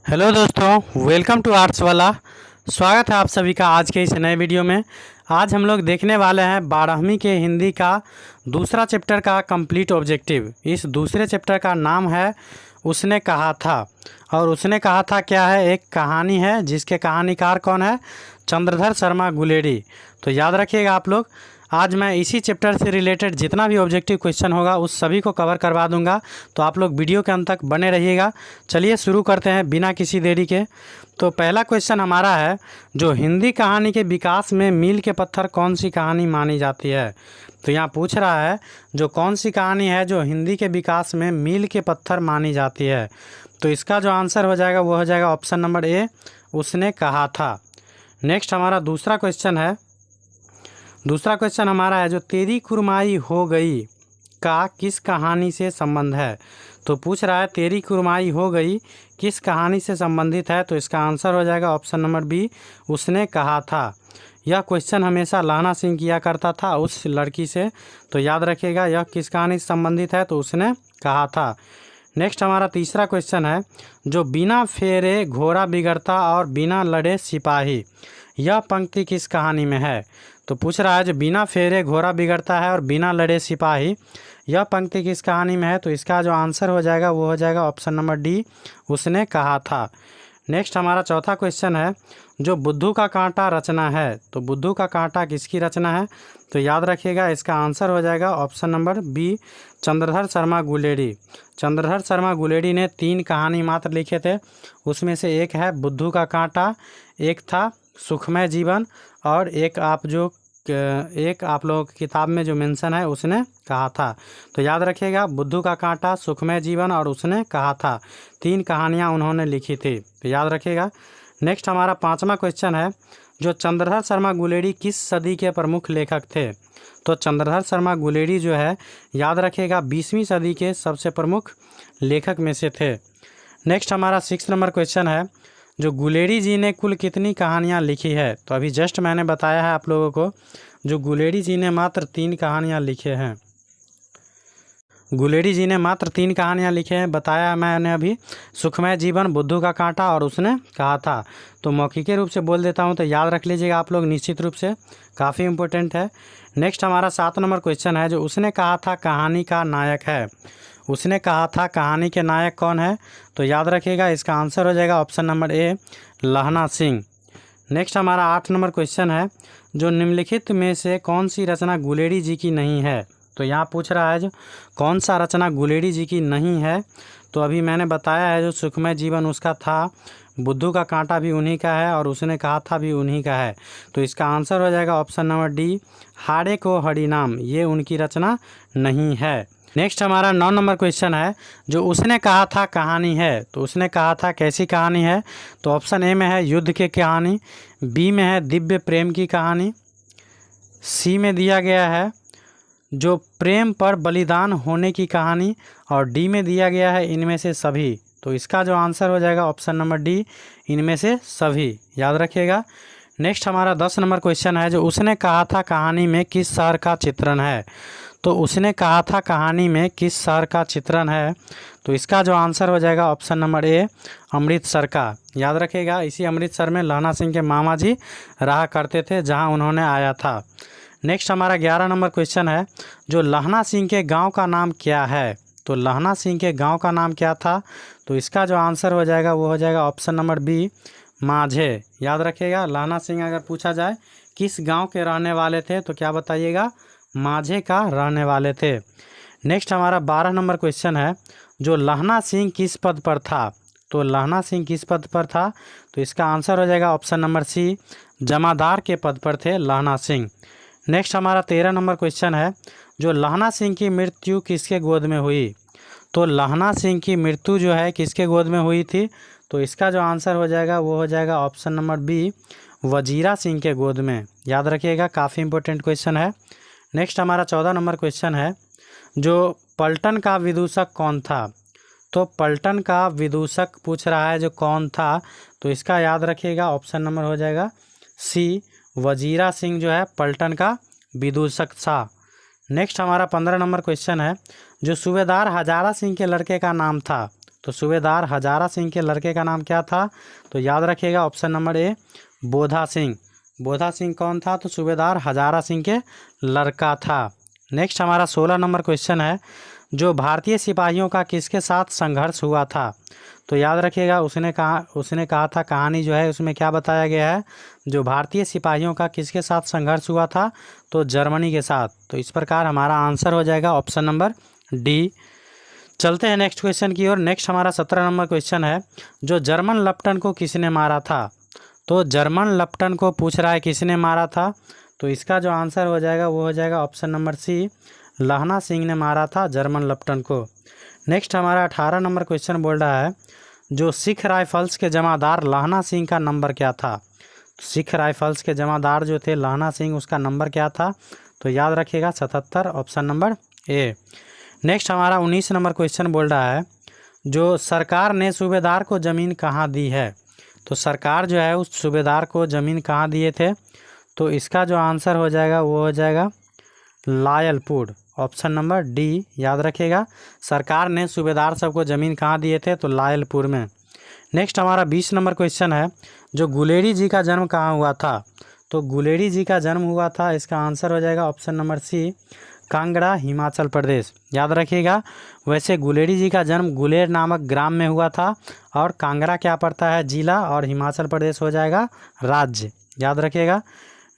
Hello दोस्तों, welcome to arts वाला। स्वागत है आप सभी का आज के इस नए वीडियो में। आज हम लोग देखने वाले हैं 12वीं के हिंदी का दूसरा चैप्टर का कंप्लीट ऑब्जेक्टिव। इस दूसरे चैप्टर का नाम है उसने कहा था। और उसने कहा था क्या है, एक कहानी है जिसके कहानीकार कौन है, चंद्रधर शर्मा गुलेरी। तो याद रखिएगा आप लोग, आज मैं इसी चैप्टर से रिलेटेड जितना भी ऑब्जेक्टिव क्वेश्चन होगा उस सभी को कवर करवा दूंगा। तो आप लोग वीडियो के अंत तक बने रहिएगा। चलिए शुरू करते हैं बिना किसी देरी के। तो पहला क्वेश्चन हमारा है, जो हिंदी कहानी के विकास में मील के पत्थर कौन सी कहानी मानी जाती है। तो यहाँ पूछ रहा है जो कौन सी कहानी है जो हिंदी के विकास में मील के पत्थर मानी जाती है। तो इसका जो आंसर हो जाएगा वो हो जाएगा ऑप्शन नंबर ए, उसने कहा था। नेक्स्ट हमारा दूसरा क्वेश्चन है। दूसरा क्वेश्चन हमारा है, जो तेरी कुरमाई हो गई का किस कहानी से संबंध है। तो पूछ रहा है तेरी कुरमाई हो गई किस कहानी से संबंधित है। तो इसका आंसर हो जाएगा ऑप्शन नंबर बी, उसने कहा था। यह क्वेश्चन हमेशा लहना सिंह किया करता था उस लड़की से। तो याद रखिएगा यह किस कहानी से संबंधित है, तो उसने कहा था। नेक्स्ट हमारा तीसरा क्वेश्चन है, जो बिना फेरे घोड़ा बिगड़ता और बिना लड़े सिपाही, यह पंक्ति किस कहानी में है। तो पूछ रहा है जो बिना फेरे घोड़ा बिगड़ता है और बिना लड़े सिपाही, यह पंक्ति किस कहानी में है। तो इसका जो आंसर हो जाएगा वो हो जाएगा ऑप्शन नंबर डी, उसने कहा था। नेक्स्ट हमारा चौथा क्वेश्चन है, जो बुद्धू का कांटा रचना है। तो बुद्धू का कांटा किसकी रचना है। तो याद रखिएगा इसका आंसर हो जाएगा option number B, Chandradhar Sharma Guleri. Chandradhar Sharma Guleri ने 3 कहानी मात्र लिखे थे। उसमें से एक है बुद्धू का कांटा, एक था सुखमय जीवन, और एक आप लोगों की किताब में जो मेंशन है उसने कहा था। तो याद रखिएगा बुद्धू का कांटा, सुखमय जीवन और उसने कहा था, 3 कहानियाँ उन्होंने लिखी थी। तो याद रखिएगा। नेक्स्ट हमारा 5वां क्वेश्चन है, जो चंद्रधर शर्मा गुलेरी किस सदी के प्रमुख लेखक थे। तो चंद्रधर शर्मा गुलेरी जो है याद रखिएगा 20वीं सदी के सबसे प्रमुख लेखक में से थे। नेक्स्ट हमारा 6 नंबर क्वेश्चन है, जो गुलेरी जी ने कुल कितनी कहानियाँ लिखी है। तो अभी जस्ट मैंने बताया है आप लोगों को, जो गुलेरी जी ने मात्र 3 कहानियाँ लिखे हैं। गुलेरी जी ने मात्र 3 कहानियाँ लिखे हैं, बताया मैंने अभी, सुखमय जीवन, बुद्धू का कांटा और उसने कहा था। तो मौखिक रूप से बोल देता हूँ, तो याद रख लीजिएगा आप लोग निश्चित रूप से, काफ़ी इम्पोर्टेंट है। नेक्स्ट हमारा 7 नंबर क्वेश्चन है, जो उसने कहा था कहानी का नायक है। उसने कहा था कहानी के नायक कौन है। तो याद रखिएगा इसका आंसर हो जाएगा ऑप्शन नंबर ए, लहना सिंह। नेक्स्ट हमारा 8 नंबर क्वेश्चन है, जो निम्नलिखित में से कौन सी रचना गुलेरी जी की नहीं है। तो यहाँ पूछ रहा है जो कौन सा रचना गुलेरी जी की नहीं है। तो अभी मैंने बताया है जो सुखमय जीवन उसका था, बुद्धू का कांटा भी उन्हीं का है और उसने कहा था भी उन्हीं का है। तो इसका आंसर हो जाएगा ऑप्शन नंबर डी, हाड़े को हरिनाम, ये उनकी रचना नहीं है। नेक्स्ट हमारा 9 नंबर क्वेश्चन है, जो उसने कहा था कहानी है। तो उसने कहा था कैसी कहानी है। तो ऑप्शन ए में है युद्ध की कहानी, बी में है दिव्य प्रेम की कहानी, सी में दिया गया है जो प्रेम पर बलिदान होने की कहानी, और डी में दिया गया है इनमें से सभी। तो इसका जो आंसर हो जाएगा ऑप्शन नंबर डी, इनमें से सभी। याद रखिएगा। नेक्स्ट हमारा 10 नंबर क्वेश्चन है, जो उसने कहा था कहानी में किस शहर का चित्रण है। तो उसने कहा था कहानी में किस शहर का चित्रण है। तो इसका जो आंसर हो जाएगा ऑप्शन नंबर ए, अमृतसर का। याद रखिएगा इसी अमृतसर में लहना सिंह के मामा जी रहा करते थे, जहां उन्होंने आया था। नेक्स्ट हमारा 11 नंबर क्वेश्चन है, जो लहना सिंह के गांव का नाम क्या है। तो लहना सिंह के गांव का नाम क्या था। तो इसका जो आंसर हो जाएगा वो हो जाएगा ऑप्शन नंबर बी, माझे। याद रखिएगा लहना सिंह अगर पूछा जाए किस गांव के रहने वाले थे तो क्या बताइएगा, माझे का रहने वाले थे। नेक्स्ट हमारा 12 नंबर क्वेश्चन है, जो लहना सिंह किस पद पर था। तो लहना सिंह किस पद पर था। तो इसका आंसर हो जाएगा ऑप्शन नंबर सी, जमादार के पद पर थे लहना सिंह। नेक्स्ट हमारा 13 नंबर क्वेश्चन है, जो लहना सिंह की मृत्यु किसके गोद में हुई। तो लहना सिंह की मृत्यु जो है किसके गोद में हुई थी। तो इसका जो आंसर हो जाएगा वो हो जाएगा option number B, Wazira Singh के गोद में। याद रखिएगा काफ़ी इंपॉर्टेंट क्वेश्चन है। नेक्स्ट हमारा 14 नंबर क्वेश्चन है, जो पलटन का विदूषक कौन था। तो पलटन का विदूषक पूछ रहा है जो कौन था। तो इसका याद रखिएगा ऑप्शन नंबर हो जाएगा सी, वजीरा सिंह जो है पलटन का विदूषक था। नेक्स्ट हमारा 15 नंबर क्वेश्चन है, जो सूबेदार हजारा सिंह के लड़के का नाम था। तो सूबेदार हजारा सिंह के लड़के का नाम क्या था? तो याद रखिएगा option number A Bodha Singh. Bodha Singh कौन था? तो सूबेदार हजारा सिंह के लड़का था। नेक्स्ट हमारा 16 नंबर क्वेश्चन है, जो भारतीय सिपाहियों का किसके साथ संघर्ष हुआ था? तो याद रखिएगा उसने कहा था, कहानी जो है उसमें क्या बताया गया है, जो भारतीय सिपाहियों का किसके साथ संघर्ष हुआ था? तो जर्मनी के साथ। तो इस प्रकार हमारा आंसर हो जाएगा ऑप्शन नंबर डी। चलते हैं नेक्स्ट क्वेश्चन की ओर। नेक्स्ट हमारा 17 नंबर क्वेश्चन है, जो जर्मन लेफ्टिनेंट को किसने मारा था? तो जर्मन लेफ्टिनेंट को पूछ रहा है किसने मारा था? तो इसका जो आंसर हो जाएगा वो हो जाएगा ऑप्शन नंबर सी, लहना सिंह ने मारा था जर्मन लेफ्टिनेंट को। नेक्स्ट हमारा 18 नंबर क्वेश्चन बोल रहा है, जो सिख राइफल्स के जमादार लहना सिंह का नंबर क्या था? सिख राइफल्स के जमादार जो थे लहना सिंह, उसका नंबर क्या था? तो याद रखिएगा 77, ऑप्शन नंबर ए। नेक्स्ट हमारा 19 नंबर क्वेश्चन बोल रहा है, जो सरकार ने सूबेदार को ज़मीन कहाँ दी है? तो सरकार जो है उस सूबेदार को ज़मीन कहाँ दिए थे? तो इसका जो आंसर हो जाएगा वो हो जाएगा लायलपुर, ऑप्शन नंबर डी। याद रखिएगा सरकार ने सूबेदार सबको ज़मीन कहाँ दिए थे? तो लायलपुर में। नेक्स्ट हमारा 20 नंबर क्वेश्चन है, जो गुलेरी जी का जन्म कहाँ हुआ था? तो गुलेरी जी का जन्म हुआ था, इसका आंसर हो जाएगा option number C, Kangra, Himachal Pradesh. याद रखिएगा वैसे गुलेरी जी का जन्म गुलेर नामक ग्राम में हुआ था, और कांगड़ा क्या पड़ता है? जिला, और हिमाचल प्रदेश हो जाएगा राज्य। याद रखिएगा।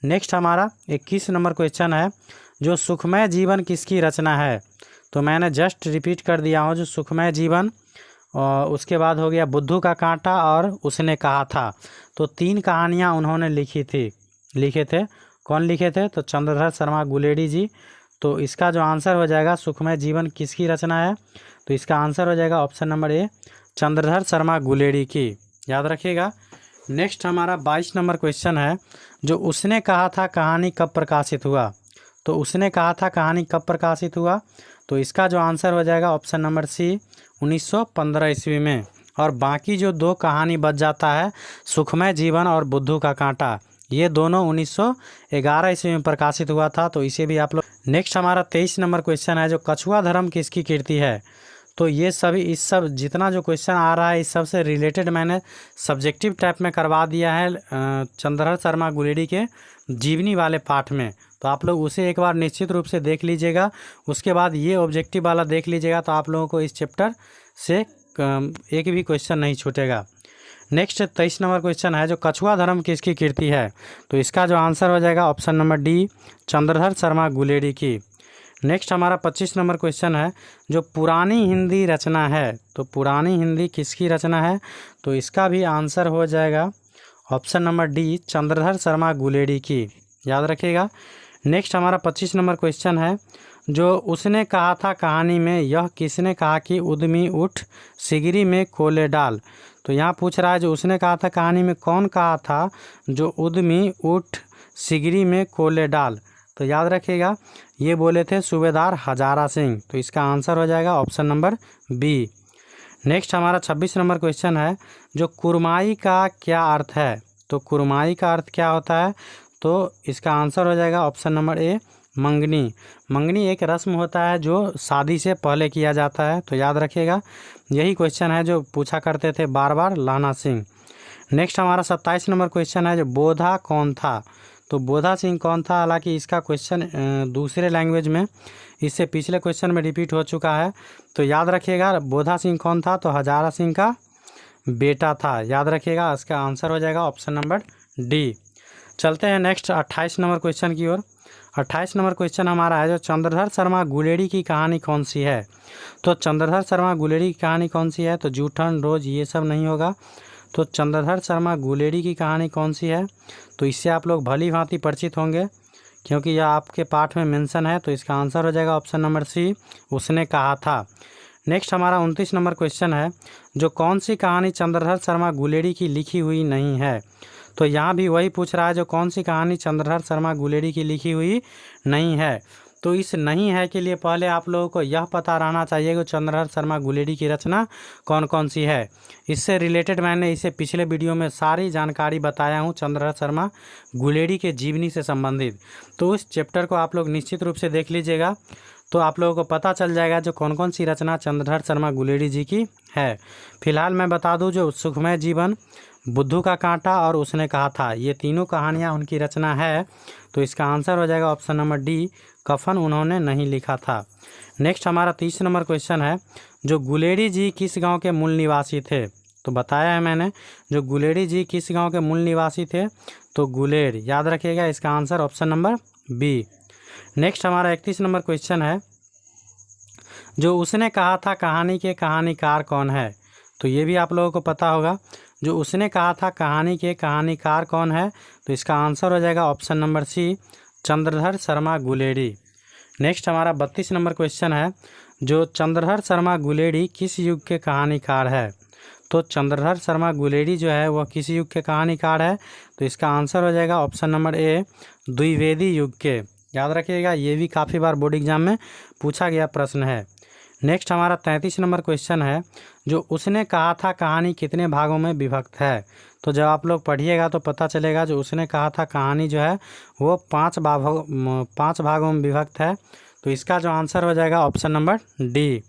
नेक्स्ट हमारा 21 नंबर क्वेश्चन है, जो सुखमय जीवन किसकी रचना है? तो मैंने जस्ट रिपीट कर दिया हूँ, जो सुखमय जीवन, और उसके बाद हो गया बुद्धू का कांटा और उसने कहा था। तो 3 कहानियाँ उन्होंने लिखे थे। कौन लिखे थे? तो चंद्रधर शर्मा गुलेरी जी। तो इसका जो आंसर हो जाएगा सुखमय जीवन किसकी रचना है? तो इसका आंसर हो जाएगा ऑप्शन नंबर ए, चंद्रधर शर्मा गुलेरी की। याद रखिएगा। नेक्स्ट हमारा 22 नंबर क्वेश्चन है, जो उसने कहा था कहानी कब प्रकाशित हुआ? तो उसने कहा था कहानी कब प्रकाशित हुआ? तो इसका जो आंसर हो जाएगा ऑप्शन नंबर सी, 1915 ईस्वी में। और बाकी जो 2 कहानी बच जाता है, सुखमय जीवन और बुद्धू का कांटा, ये दोनों 1911 ईस्वी में प्रकाशित हुआ था। तो इसे भी आप लोग। नेक्स्ट हमारा 23 नंबर क्वेश्चन है, जो कछुआ धर्म किसकी कीर्ति है? तो ये सभी जितना जो क्वेश्चन आ रहा है इस सब से रिलेटेड मैंने सब्जेक्टिव टाइप में करवा दिया है चंद्रधर शर्मा गुलेरी के जीवनी वाले पाठ में। तो आप लोग उसे एक बार निश्चित रूप से देख लीजिएगा, उसके बाद ये ऑब्जेक्टिव वाला देख लीजिएगा, तो आप लोगों को इस चैप्टर से एक भी क्वेश्चन नहीं छूटेगा। नेक्स्ट 23 नंबर क्वेश्चन है, जो कछुआ धर्म किसकी कीर्ति है? तो इसका जो आंसर हो जाएगा option number D, Chandradhar Sharma Guleri की। नेक्स्ट हमारा 25 नंबर क्वेश्चन है, जो पुरानी हिंदी रचना है, तो पुरानी हिंदी किसकी रचना है? तो इसका भी आंसर हो जाएगा option number D, Chandradhar Sharma Guleri की। याद रखिएगा। नेक्स्ट हमारा 25 नंबर क्वेश्चन है, जो उसने कहा था कहानी में यह किसने कहा कि उद्यमी उठ सिगरी में कोले डाल? तो यहाँ पूछ रहा है, जो उसने कहा था कहानी में कौन कहा था जो उद्यमी उठ सिगरी में कोले डाल? तो याद रखिएगा ये बोले थे सूबेदार हजारा सिंह। तो इसका आंसर हो जाएगा ऑप्शन नंबर बी। नेक्स्ट हमारा 26 नंबर क्वेश्चन है, जो कुरमाई का क्या अर्थ है? तो कुरमाई का अर्थ क्या होता है? तो इसका आंसर हो जाएगा ऑप्शन नंबर ए, मंगनी। मंगनी एक रस्म होता है जो शादी से पहले किया जाता है। तो याद रखिएगा यही क्वेश्चन है जो पूछा करते थे बार बार लहना सिंह। नेक्स्ट हमारा 27 नंबर क्वेश्चन है, जो बोधा कौन था? तो बोधा सिंह कौन था? हालांकि इसका क्वेश्चन दूसरे लैंग्वेज में इससे पिछले क्वेश्चन में रिपीट हो चुका है। तो याद रखिएगा बोधा सिंह कौन था? तो हजारा सिंह का बेटा था। याद रखिएगा इसका आंसर हो जाएगा ऑप्शन नंबर डी। चलते हैं नेक्स्ट 28 नंबर क्वेश्चन की ओर। 28 नंबर क्वेश्चन हमारा है, जो चंद्रधर शर्मा गुलेरी की कहानी कौन सी है? तो चंद्रधर शर्मा गुलेरी की कहानी कौन सी है? तो जूठन रोज ये सब नहीं होगा। तो चंद्रधर शर्मा गुलेरी की कहानी कौन सी है? तो इससे आप लोग भली भांति परिचित होंगे, क्योंकि यह आपके पाठ में मेंशन है। तो इसका आंसर हो जाएगा ऑप्शन नंबर सी, उसने कहा था। नेक्स्ट हमारा 29 नंबर क्वेश्चन है, जो कौन सी कहानी चंद्रधर शर्मा गुलेरी की लिखी हुई नहीं है? तो यहाँ भी वही पूछ रहा है, जो कौन सी कहानी चंद्रधर शर्मा गुलेरी की लिखी हुई नहीं है। तो इस नहीं है के लिए पहले आप लोगों को यह पता रहना चाहिए कि चंद्रधर शर्मा गुलेरी की रचना कौन कौन सी है। इससे रिलेटेड मैंने इसे पिछले वीडियो में सारी जानकारी बताया हूँ चंद्रधर शर्मा गुलेरी के जीवनी से संबंधित। तो उस चैप्टर को आप लोग निश्चित रूप से देख लीजिएगा। तो आप लोगों को पता चल जाएगा जो कौन कौन सी रचना चंद्रधर शर्मा गुलेरी जी की है। फिलहाल मैं बता दूं जो सुखमय जीवन, बुद्धू का कांटा और उसने कहा था, ये तीनों कहानियाँ उनकी रचना है। तो इसका आंसर हो जाएगा ऑप्शन नंबर डी, कफन उन्होंने नहीं लिखा था। नेक्स्ट हमारा 30 नंबर क्वेश्चन है, जो गुलेरी जी किस गांव के मूल निवासी थे। तो बताया है मैंने, जो गुलेरी जी किस गांव के मूल निवासी थे, तो गुलेर, याद रखिएगा, इसका answer option number B. Next हमारा 31 नंबर क्वेश्चन है, जो उसने कहा था कहानी के कहानीकार कौन है। तो ये भी आप लोगों को पता होगा, जो उसने कहा था कहानी के कहानीकार कौन है, तो इसका आंसर हो जाएगा option number C, Chandradhar Sharma Guleri. Next हमारा 32 नंबर क्वेश्चन है, जो चंद्रधर शर्मा गुलेरी किस युग के कहानीकार है। तो चंद्रधर शर्मा गुलेरी जो है वह किस युग के कहानीकार है, तो इसका आंसर हो जाएगा ऑप्शन नंबर ए, द्विवेदी युग के। याद रखिएगा, ये भी काफ़ी बार बोर्ड एग्जाम में पूछा गया प्रश्न है। नेक्स्ट हमारा 33 नंबर क्वेश्चन है, जो उसने कहा था कहानी कितने भागों में विभक्त है। तो जब आप लोग पढ़िएगा तो पता चलेगा, जो उसने कहा था कहानी जो है वो 5 भागों में विभक्त है। तो इसका जो आंसर हो जाएगा ऑप्शन नंबर डी।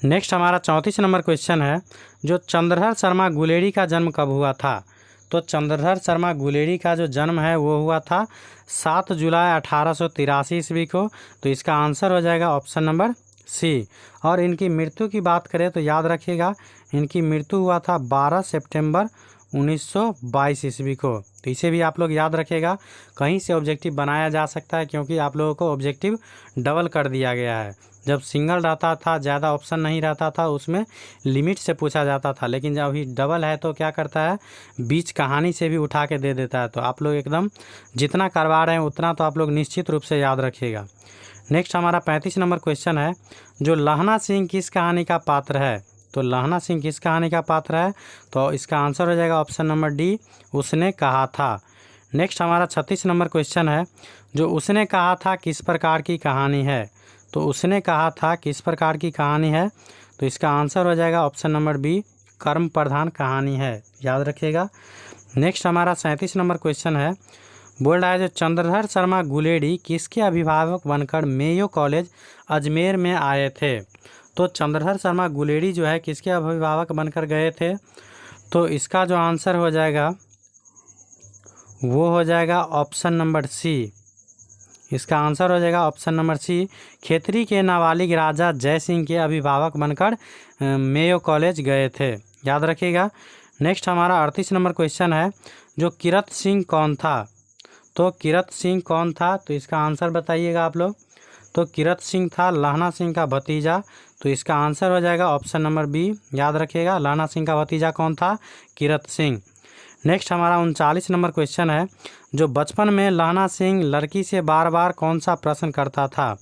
नेक्स्ट हमारा 34 नंबर क्वेश्चन है, जो चंद्रधर शर्मा गुलेरी का जन्म कब हुआ था। तो चंद्रधर शर्मा गुलेरी का जो जन्म है वो हुआ था 7 जुलाई 1883 ईस्वी को। तो इसका आंसर हो जाएगा ऑप्शन नंबर सी। और इनकी मृत्यु की बात करें तो याद रखिएगा, इनकी मृत्यु हुआ था 12 सितंबर 1922 ईस्वी को। तो इसे भी आप लोग याद रखिएगा, कहीं से ऑब्जेक्टिव बनाया जा सकता है, क्योंकि आप लोगों को ऑब्जेक्टिव डबल कर दिया गया है। जब सिंगल रहता था, ज़्यादा ऑप्शन नहीं रहता था, उसमें लिमिट से पूछा जाता था, लेकिन जब अभी डबल है तो क्या करता है, बीच कहानी से भी उठा के दे देता है। तो आप लोग एकदम जितना करवा रहे हैं उतना तो आप लोग निश्चित रूप से याद रखिएगा। नेक्स्ट हमारा 35 नंबर क्वेश्चन है, जो लहना सिंह किस कहानी का पात्र है। तो लहना सिंह किस कहानी का पात्र है, तो इसका आंसर हो जाएगा ऑप्शन नंबर डी, उसने कहा था। नेक्स्ट हमारा 36 नंबर क्वेश्चन है, जो उसने कहा था किस प्रकार की कहानी है। तो उसने कहा था किस प्रकार की कहानी है, तो इसका आंसर हो जाएगा ऑप्शन नंबर बी, कर्म प्रधान कहानी है, याद रखिएगा। नेक्स्ट हमारा 37 नंबर क्वेश्चन है, बोल रहा है, जो चंद्रधर शर्मा गुलेरी किसके अभिभावक बनकर मेयो कॉलेज अजमेर में आए थे। तो चंद्रधर शर्मा गुलेरी जो है किसके अभिभावक बनकर गए थे, तो इसका जो आंसर हो जाएगा वो हो जाएगा ऑप्शन नंबर सी। इसका आंसर हो जाएगा ऑप्शन नंबर सी, खेतरी के नाबालिग राजा जय सिंह के अभिभावक बनकर मेयो कॉलेज गए थे, याद रखिएगा। नेक्स्ट हमारा 38 नंबर क्वेश्चन है, जो किरत सिंह कौन था। तो किरत सिंह कौन था, तो इसका आंसर बताइएगा आप लोग। तो किरत सिंह था लहना सिंह का भतीजा। तो इसका आंसर हो जाएगा ऑप्शन नंबर बी, याद रखिएगा, लहना सिंह का भतीजा कौन था, किरत सिंह। नेक्स्ट हमारा 39 नंबर क्वेश्चन है, जो बचपन में लहना सिंह लड़की से बार बार कौन सा प्रश्न करता था।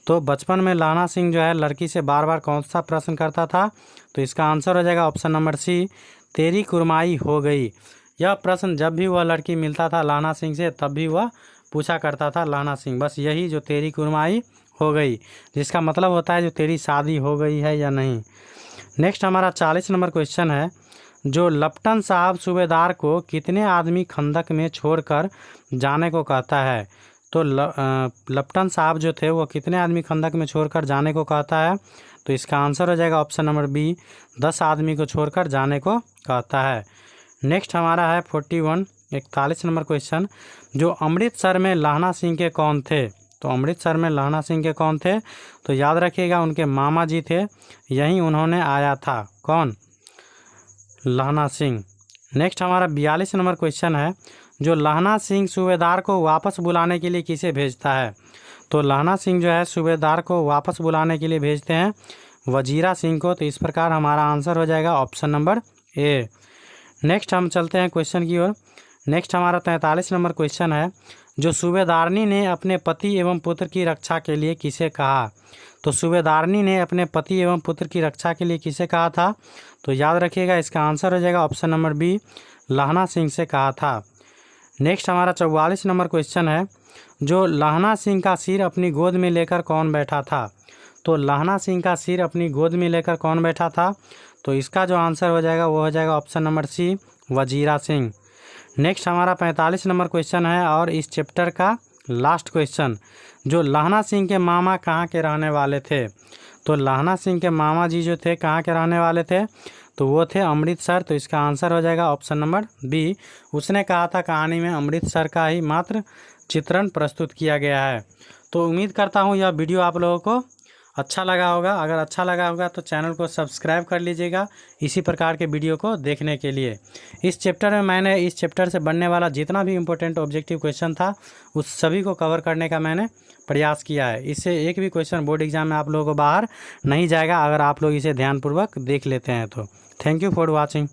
तो बचपन में लहना सिंह जो है लड़की से बार बार कौन सा प्रश्न करता था, तो इसका आंसर हो जाएगा ऑप्शन नंबर सी, तेरी कुरमाई हो गई। यह प्रश्न जब भी वह लड़की मिलता था लहना सिंह से, तब भी वह पूछा करता था लहना सिंह, बस यही, जो तेरी कुरमाई हो गई, जिसका मतलब होता है जो तेरी शादी हो गई है या नहीं। नेक्स्ट हमारा 40 नंबर क्वेश्चन है, जो लपटन साहब सूबेदार को कितने आदमी खंदक में छोड़कर जाने को कहता है। तो लपटन साहब जो थे वो कितने आदमी खंदक में छोड़कर जाने को कहता है, तो इसका आंसर हो जाएगा ऑप्शन नंबर बी, 10 आदमी को छोड़कर जाने को कहता है। नेक्स्ट हमारा है 41 नंबर क्वेश्चन, जो अमृतसर में लहना सिंह के कौन थे। तो अमृतसर में लहना सिंह के कौन थे, तो याद रखिएगा, उनके मामा जी थे, यहीं उन्होंने आया था, कौन, लहना सिंह। नेक्स्ट हमारा 42 नंबर क्वेश्चन है, जो लहना सिंह सूबेदार को वापस बुलाने के लिए किसे भेजता है। तो लहना सिंह जो है सूबेदार को वापस बुलाने के लिए भेजते हैं वजीरा सिंह को। तो इस प्रकार हमारा आंसर हो जाएगा ऑप्शन नंबर ए। नेक्स्ट हम चलते हैं क्वेश्चन की ओर। नेक्स्ट हमारा 43 नंबर क्वेश्चन है, जो सूबेदारनी ने अपने पति एवं पुत्र की रक्षा के लिए किसे कहा। तो सूबेदारनी ने अपने पति एवं पुत्र की रक्षा के लिए किसे कहा था, तो याद रखिएगा, इसका आंसर हो जाएगा ऑप्शन नंबर बी, लहना सिंह से कहा था। नेक्स्ट हमारा 44 नंबर क्वेश्चन है, जो लहना सिंह का सिर अपनी गोद में लेकर कौन बैठा था। तो लहना सिंह का सिर अपनी गोद में लेकर कौन बैठा था, तो इसका जो आंसर हो जाएगा वो हो जाएगा option number C, Wazira Singh. Next हमारा 45 नंबर क्वेश्चन है और इस चैप्टर का लास्ट क्वेश्चन, जो लहना सिंह के मामा कहाँ के रहने वाले थे? तो लहना सिंह के मामा जी जो थे कहाँ के रहने वाले थे? तो वो थे अमृतसर। तो इसका आंसर हो जाएगा ऑप्शन नंबर बी। उसने कहा था कहानी में अमृतसर का ही मात्र चित्रण प्रस्तुत किया गया है। तो उम्मीद करता हूँ यह वीडियो आप लोगों को अच्छा लगा होगा। अगर अच्छा लगा होगा तो चैनल को सब्सक्राइब कर लीजिएगा इसी प्रकार के वीडियो को देखने के लिए। इस चैप्टर में मैंने इस चैप्टर से बनने वाला जितना भी इम्पोर्टेंट ऑब्जेक्टिव क्वेश्चन था उस सभी को कवर करने का मैंने प्रयास किया है। इससे एक भी क्वेश्चन बोर्ड एग्जाम में आप लोगों को बाहर नहीं जाएगा अगर आप लोग इसे ध्यानपूर्वक देख लेते हैं तो। Thank you for watching.